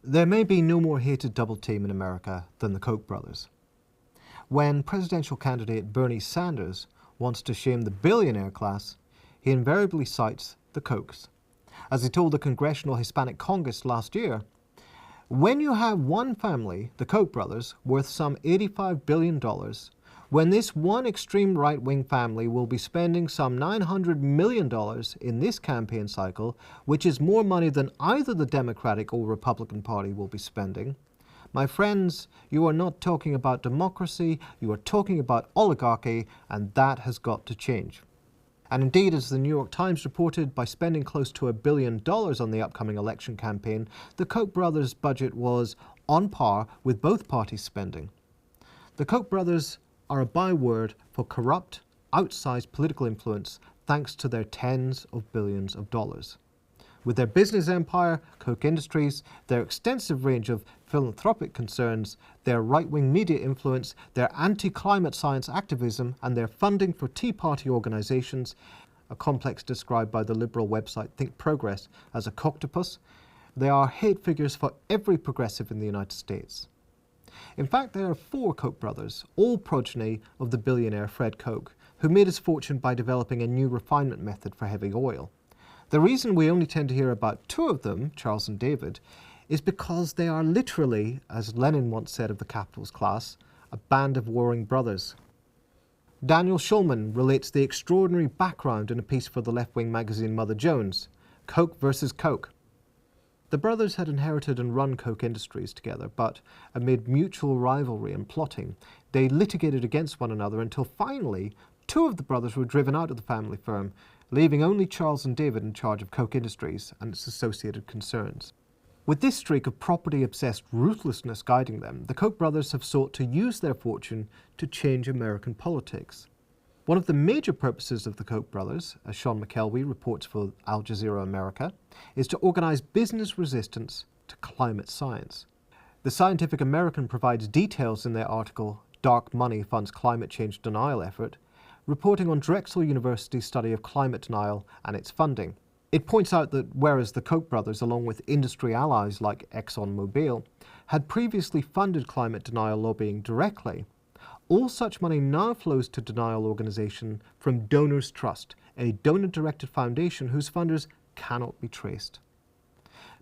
There may be no more hated double team in America than the Koch brothers. When presidential candidate Bernie Sanders wants to shame the billionaire class, he invariably cites the Kochs. As he told the Congressional Hispanic Congress last year, when you have one family, the Koch brothers, worth some $85 billion, when this one extreme right-wing family will be spending some $900 million in this campaign cycle, which is more money than either the Democratic or Republican Party will be spending, my friends, you are not talking about democracy, you are talking about oligarchy, and that has got to change. And indeed, as the New York Times reported, by spending close to $1 billion on the upcoming election campaign, the Koch brothers' budget was on par with both parties' spending. The Koch brothers are a byword for corrupt, outsized political influence thanks to their tens of billions of dollars. With their business empire, Koch Industries, their extensive range of philanthropic concerns, their right-wing media influence, their anti-climate science activism, and their funding for Tea Party organizations, a complex described by the liberal website Think Progress as a coctopus, they are hate figures for every progressive in the United States. In fact, there are 4 Koch brothers, all progeny of the billionaire Fred Koch, who made his fortune by developing a new refinement method for heavy oil. The reason we only tend to hear about 2 of them, Charles and David, is because they are literally, as Lenin once said of the capitalist class, a band of warring brothers. Daniel Schulman relates the extraordinary background in a piece for the left-wing magazine Mother Jones, Koch versus Koch. The brothers had inherited and run Koch Industries together, but amid mutual rivalry and plotting, they litigated against one another until finally 2 of the brothers were driven out of the family firm, leaving only Charles and David in charge of Koch Industries and its associated concerns. With this streak of property-obsessed ruthlessness guiding them, the Koch brothers have sought to use their fortune to change American politics. One of the major purposes of the Koch brothers, as Sean McKelvey reports for Al Jazeera America, is to organize business resistance to climate science. The Scientific American provides details in their article, Dark Money Funds Climate Change Denial Effort, reporting on Drexel University's study of climate denial and its funding. It points out that whereas the Koch brothers, along with industry allies like ExxonMobil, had previously funded climate denial lobbying directly, all such money now flows to denial organization from Donors Trust, a donor-directed foundation whose funders cannot be traced.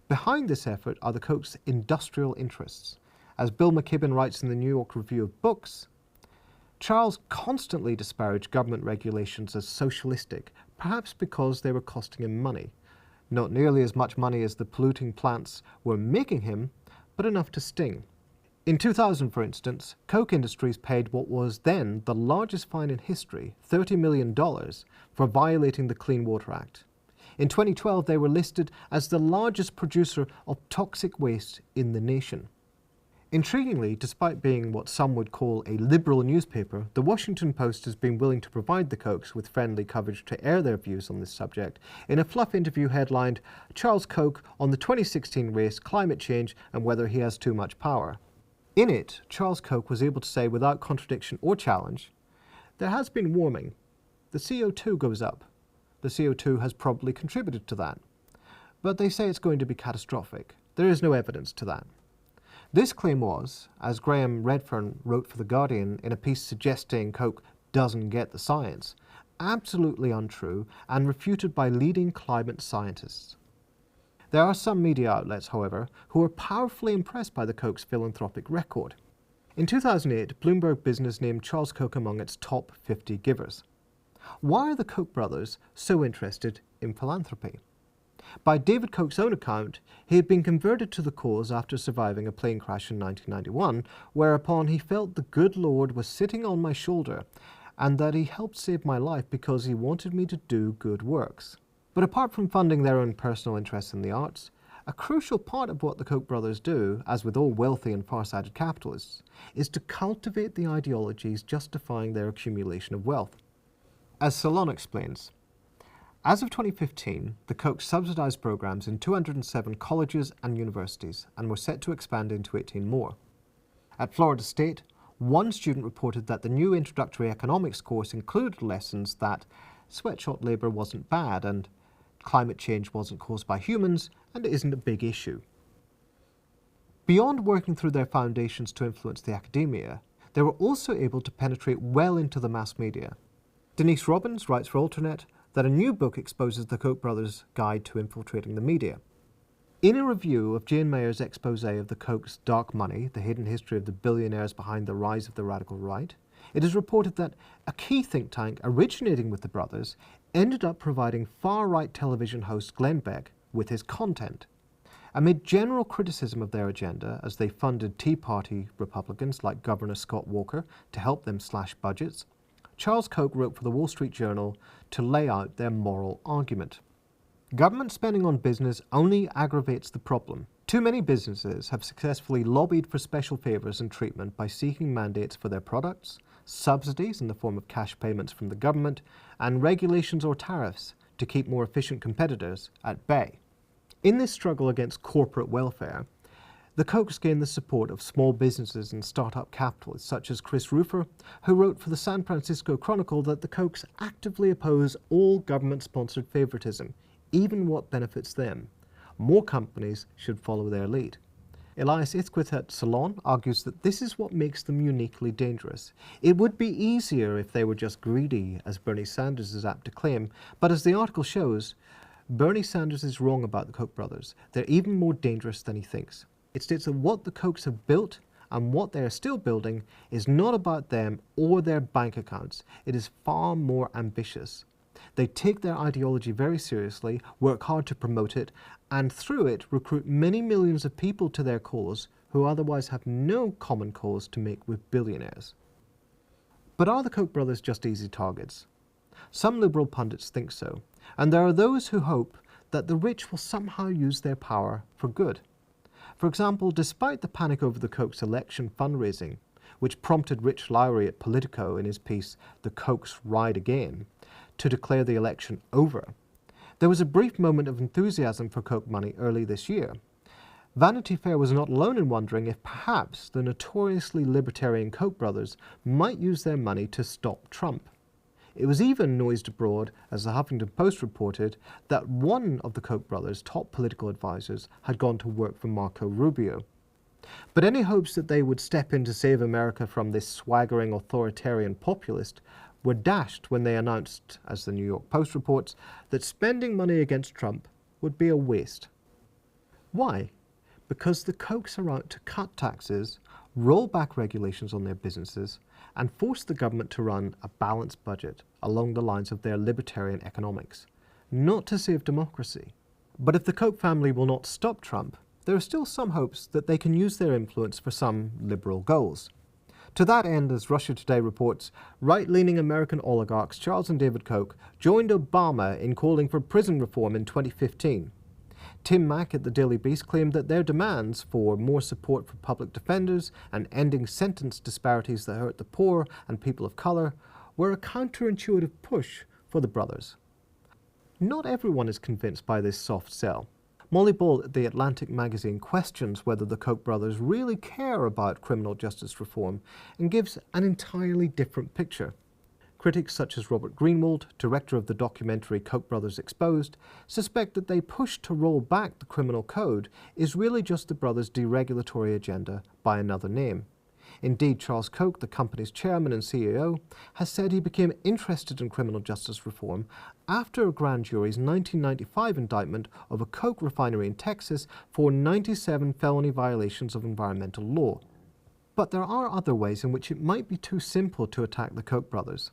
Behind this effort are the Koch's industrial interests. As Bill McKibben writes in the New York Review of Books, Charles constantly disparaged government regulations as socialistic, perhaps because they were costing him money. Not nearly as much money as the polluting plants were making him, but enough to sting. In 2000, for instance, Koch Industries paid what was then the largest fine in history, $30 million, for violating the Clean Water Act. In 2012, they were listed as the largest producer of toxic waste in the nation. Intriguingly, despite being what some would call a liberal newspaper, the Washington Post has been willing to provide the Kochs with friendly coverage to air their views on this subject in a fluff interview headlined, Charles Koch on the 2016 race, climate change and whether he has too much power. In it, Charles Koch was able to say without contradiction or challenge, there has been warming. The CO2 goes up. The CO2 has probably contributed to that. But they say it's going to be catastrophic. There is no evidence to that. This claim was, as Graham Redfern wrote for The Guardian in a piece suggesting Koch doesn't get the science, absolutely untrue and refuted by leading climate scientists. There are some media outlets, however, who are powerfully impressed by the Koch's philanthropic record. In 2008, Bloomberg Business named Charles Koch among its top 50 givers. Why are the Koch brothers so interested in philanthropy? By David Koch's own account, he had been converted to the cause after surviving a plane crash in 1991, whereupon he felt the good Lord was sitting on my shoulder and that he helped save my life because he wanted me to do good works. But apart from funding their own personal interests in the arts, a crucial part of what the Koch brothers do, as with all wealthy and far-sighted capitalists, is to cultivate the ideologies justifying their accumulation of wealth. As Salon explains, as of 2015, the Koch subsidized programs in 207 colleges and universities and were set to expand into 18 more. At Florida State, one student reported that the new introductory economics course included lessons that sweatshop labor wasn't bad and climate change wasn't caused by humans and it isn't a big issue. Beyond working through their foundations to influence the academia, they were also able to penetrate well into the mass media. Denise Robbins writes for Alternet that a new book exposes the Koch brothers' guide to infiltrating the media. In a review of Jane Mayer's expose of the Koch's dark money, the hidden history of the billionaires behind the rise of the radical right, it is reported that a key think tank originating with the brothers ended up providing far-right television host Glenn Beck with his content. Amid general criticism of their agenda as they funded Tea Party Republicans like Governor Scott Walker to help them slash budgets, Charles Koch wrote for the Wall Street Journal to lay out their moral argument. Government spending on business only aggravates the problem. Too many businesses have successfully lobbied for special favors and treatment by seeking mandates for their products, subsidies in the form of cash payments from the government, and regulations or tariffs to keep more efficient competitors at bay. In this struggle against corporate welfare, the Kochs gained the support of small businesses and startup capitalists such as Chris Rufer, who wrote for the San Francisco Chronicle that the Kochs actively oppose all government-sponsored favoritism, even what benefits them. More companies should follow their lead. Elias Itzquith at Salon argues that this is what makes them uniquely dangerous. It would be easier if they were just greedy, as Bernie Sanders is apt to claim, but as the article shows, Bernie Sanders is wrong about the Koch brothers. They're even more dangerous than he thinks. It states that what the Kochs have built and what they are still building is not about them or their bank accounts. It is far more ambitious. They take their ideology very seriously, work hard to promote it, and through it recruit many millions of people to their cause who otherwise have no common cause to make with billionaires. But are the Koch brothers just easy targets? Some liberal pundits think so, and there are those who hope that the rich will somehow use their power for good. For example, despite the panic over the Koch's election fundraising, which prompted Rich Lowry at Politico in his piece The Kochs Ride Again to declare the election over, there was a brief moment of enthusiasm for Koch money early this year. Vanity Fair was not alone in wondering if perhaps the notoriously libertarian Koch brothers might use their money to stop Trump. It was even noised abroad, as the Huffington Post reported, that one of the Koch brothers' top political advisors had gone to work for Marco Rubio. But any hopes that they would step in to save America from this swaggering authoritarian populist were dashed when they announced, as the New York Post reports, that spending money against Trump would be a waste. Why? Because the Kochs are out to cut taxes, roll back regulations on their businesses, and force the government to run a balanced budget along the lines of their libertarian economics, not to save democracy. But if the Koch family will not stop Trump, there are still some hopes that they can use their influence for some liberal goals. To that end, as Russia Today reports, right-leaning American oligarchs Charles and David Koch joined Obama in calling for prison reform in 2015. Tim Mack at the Daily Beast claimed that their demands for more support for public defenders and ending sentence disparities that hurt the poor and people of color were a counterintuitive push for the brothers. Not everyone is convinced by this soft sell. Molly Ball at The Atlantic magazine questions whether the Koch brothers really care about criminal justice reform and gives an entirely different picture. Critics such as Robert Greenwald, director of the documentary Koch brothers Exposed, suspect that they push to roll back the criminal code is really just the brothers' deregulatory agenda by another name. Indeed, Charles Koch, the company's chairman and CEO, has said he became interested in criminal justice reform after a grand jury's 1995 indictment of a Koch refinery in Texas for 97 felony violations of environmental law. But there are other ways in which it might be too simple to attack the Koch brothers.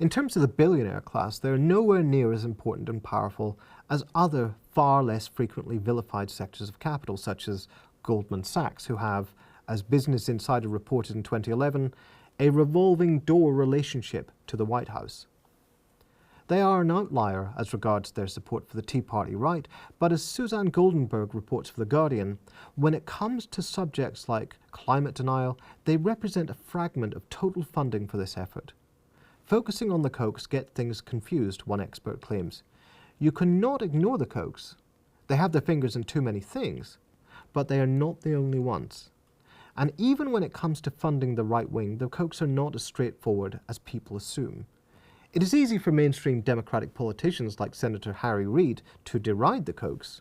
In terms of the billionaire class, they are nowhere near as important and powerful as other far less frequently vilified sectors of capital, such as Goldman Sachs, who have, as Business Insider reported in 2011, a revolving door relationship to the White House. They are an outlier as regards their support for the Tea Party right, but as Suzanne Goldenberg reports for The Guardian, when it comes to subjects like climate denial, they represent a fragment of total funding for this effort. Focusing on the Kochs get things confused, one expert claims. You cannot ignore the Kochs. They have their fingers in too many things, but they are not the only ones. And even when it comes to funding the right wing, the Kochs are not as straightforward as people assume. It is easy for mainstream Democratic politicians like Senator Harry Reid to deride the Kochs,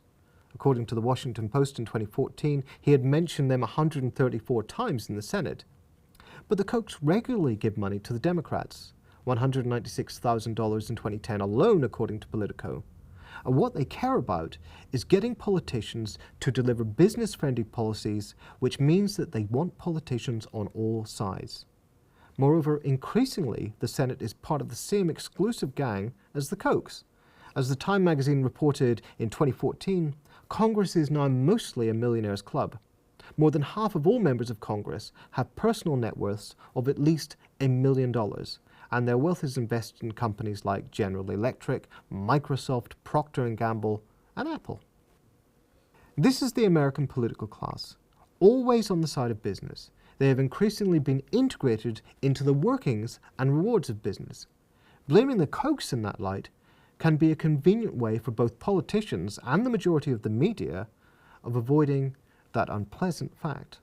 According to the Washington Post in 2014, he had mentioned them 134 times in the Senate. But the Kochs regularly give money to the Democrats, $196,000 in 2010 alone, according to Politico. And what they care about is getting politicians to deliver business-friendly policies, which means that they want politicians on all sides. Moreover, increasingly, the Senate is part of the same exclusive gang as the Kochs. As the Time magazine reported in 2014, Congress is now mostly a millionaires' club. More than half of all members of Congress have personal net worths of at least $1 million, and their wealth is invested in companies like General Electric, Microsoft, Procter & Gamble, and Apple. This is the American political class, always on the side of business. They have increasingly been integrated into the workings and rewards of business. Blaming the Kochs in that light can be a convenient way for both politicians and the majority of the media of avoiding that unpleasant fact.